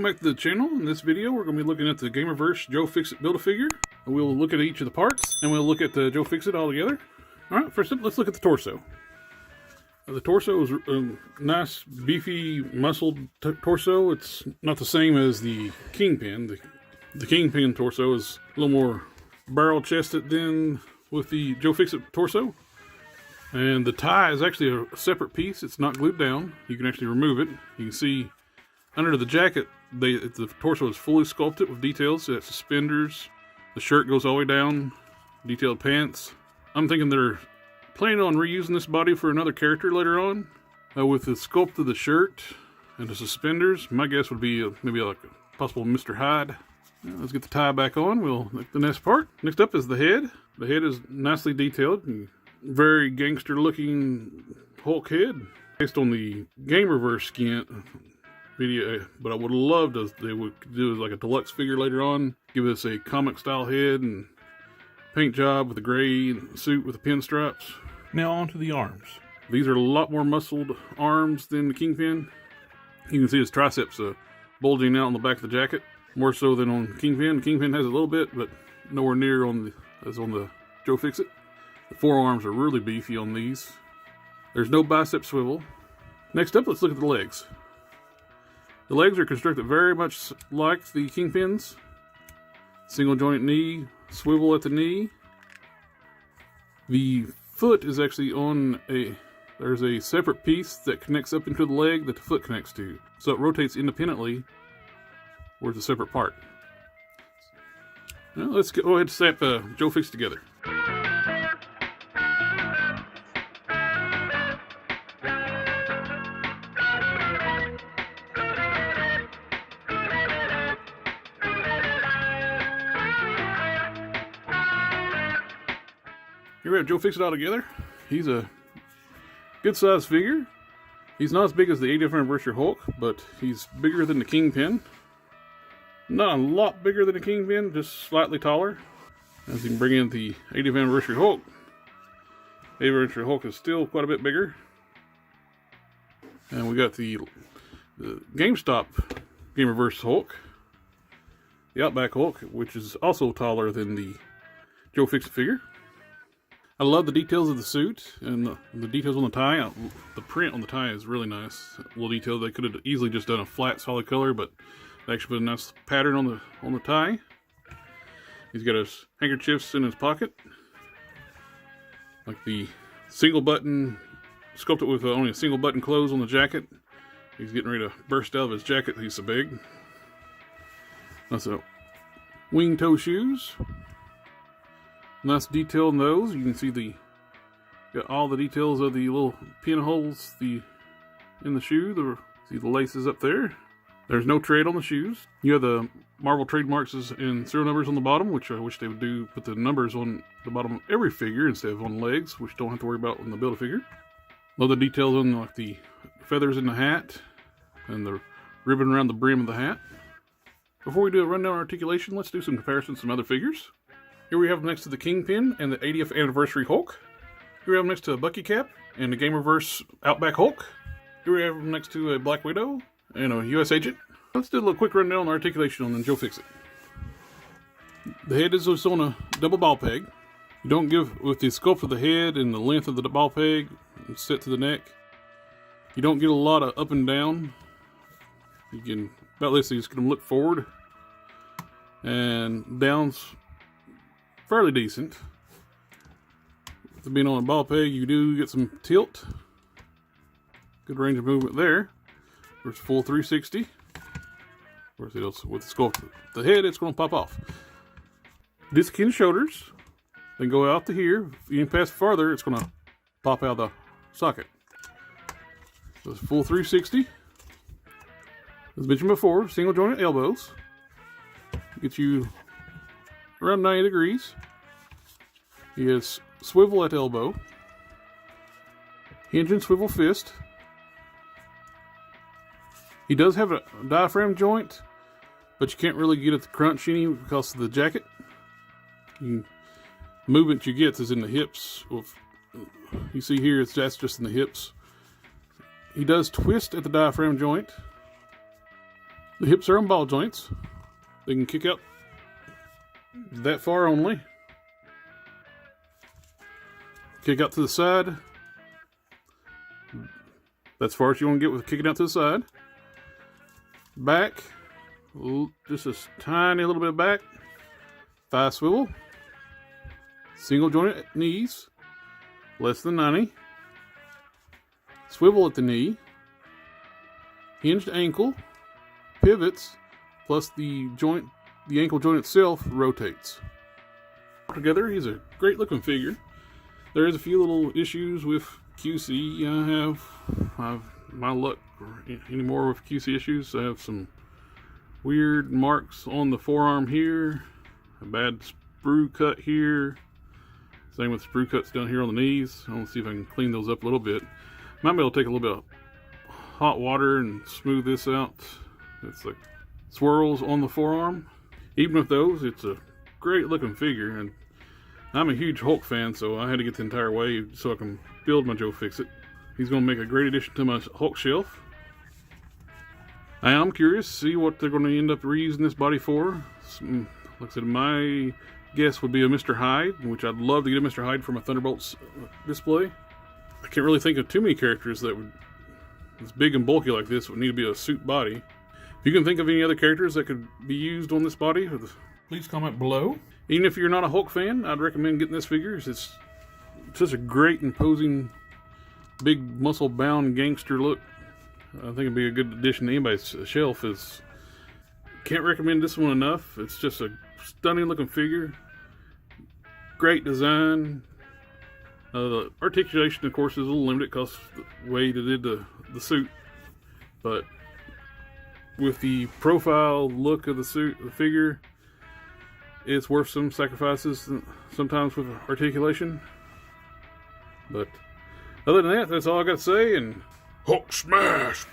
back to the channel. In this video, we're going to be looking at the GamerVerse Joe Fixit Build-A-Figure. We'll look at each of the parts, and we'll look at the Joe Fixit all together. Alright, first up, let's look at the torso. The torso is a nice, beefy, muscled torso. It's not the same as the Kingpin. The Kingpin torso is a little more barrel-chested than with the Joe Fixit torso. And the tie is actually a separate piece. It's not glued down. You can actually remove it. You can see under the jacket, the torso is fully sculpted with details. It has suspenders. The shirt goes all the way down. Detailed pants. I'm thinking they're planning on reusing this body for another character later on. With the sculpt of the shirt and the suspenders, my guess would be maybe like a possible Mr. Hyde. Let's get the tie back on. We'll look at the next part. Next up is the head. The head is nicely detailed. Very gangster looking Hulk head. Based on the GamerVerse skin video, but I would love to, they would do like a deluxe figure later on. Give us a comic style head and paint job with the gray suit with the pinstripes. Now on to the arms. These are a lot more muscled arms than the Kingpin. You can see his triceps bulging out on the back of the jacket. More so than on Kingpin. Kingpin has a little bit, but nowhere near as on the Joe Fixit. The forearms are really beefy on these. There's no bicep swivel. Next up, let's look at the legs. The legs are constructed very much like the Kingpin's. Single joint knee, swivel at the knee. The foot is actually on there's a separate piece that connects up into the leg that the foot connects to. So it rotates independently, where it's a separate part. Now let's go ahead and snap Joe Fixit together. Here we have Joe Fixit all together. He's a good sized figure. He's not as big as the 80th anniversary Hulk, but he's bigger than the Kingpin. Not a lot bigger than the Kingpin, just slightly taller. As you can bring in the 80th anniversary Hulk. 80th anniversary Hulk is still quite a bit bigger. And we got the GameStop GamerVerse Hulk. The Outback Hulk, which is also taller than the Joe Fixit figure. I love the details of the suit and the details on the tie. The print on the tie is really nice. Well detailed. They could have easily just done a flat solid color, but they actually put a nice pattern on the tie. He's got his handkerchiefs in his pocket, like the single button, sculpted with only a single button close on the jacket. He's getting ready to burst out of his jacket. He's so big. That's a wing toe shoes. Nice detail in those. You can see got all the details of the little pinholes in the shoe. See the laces up there. There's no tread on the shoes. You have the Marvel trademarks and serial numbers on the bottom, which I wish they would do. Put the numbers on the bottom of every figure instead of on legs, which don't have to worry about when they build a figure. Love the details on like the feathers in the hat and the ribbon around the brim of the hat. Before we do a rundown articulation, let's do some comparisons to some other figures. Here we have next to the Kingpin and the 80th anniversary Hulk. Here we have next to a Bucky Cap and the GamerVerse Outback Hulk. Here we have next to a Black Widow and a US Agent. Let's do a little quick rundown on articulation on the Joe Fixit. The head is just on a double ball peg. You don't give, with the sculpt of the head and the length of the ball peg set to the neck, you don't get a lot of up and down. You can, about this, you just going to look forward and down's fairly decent. With being on a ball peg, you do get some tilt. Good range of movement there. There's full 360. Of course, with the sculpt of the head, it's going to pop off. Disc in shoulders. Then go out to here. If you pass farther, it's going to pop out of the socket. So it's full 360. As mentioned before, single jointed elbows. Get you around 90 degrees. He has swivel at elbow. Hinge and swivel fist. He does have a diaphragm joint, but you can't really get at the crunch any because of the jacket. The movement you get is in the hips. You see here, that's just in the hips. He does twist at the diaphragm joint. The hips are on ball joints. They can kick out that far only. Kick out to the side. That's as far as you want to get with kicking out to the side. Back. Just a tiny little bit back. Thigh swivel. Single jointed knees. Less than 90. Swivel at the knee. Hinged ankle. Pivots. Plus the ankle joint itself rotates. Together, he's a great looking figure. There is a few little issues with QC. I have my luck anymore with QC issues. I have some weird marks on the forearm here, a bad sprue cut here, same with sprue cuts down here on the knees. I want to see if I can clean those up a little bit. Might be able to take a little bit of hot water and smooth this out. It's like swirls on the forearm. Even with those, it's a great looking figure, and I'm a huge Hulk fan, so I had to get the entire way so I can build my Joe Fixit. He's going to make a great addition to my Hulk shelf. I am curious to see what they're going to end up reusing this body for. Like I said, my guess would be a Mr. Hyde, which I'd love to get a Mr. Hyde from a Thunderbolts display. I can't really think of too many characters that would, as big and bulky like this, would need to be a suit body. If you can think of any other characters that could be used on this body, please comment below. Even if you're not a Hulk fan, I'd recommend getting this figure. It's such a great, imposing, big, muscle-bound gangster look. I think it'd be a good addition to anybody's shelf. Can't recommend this one enough. It's just a stunning-looking figure. Great design. The articulation, of course, is a little limited because the way they did the suit. But with the profile look of the figure, it's worth some sacrifices sometimes with articulation. But other than that, that's all I got to say, and Hulk smash!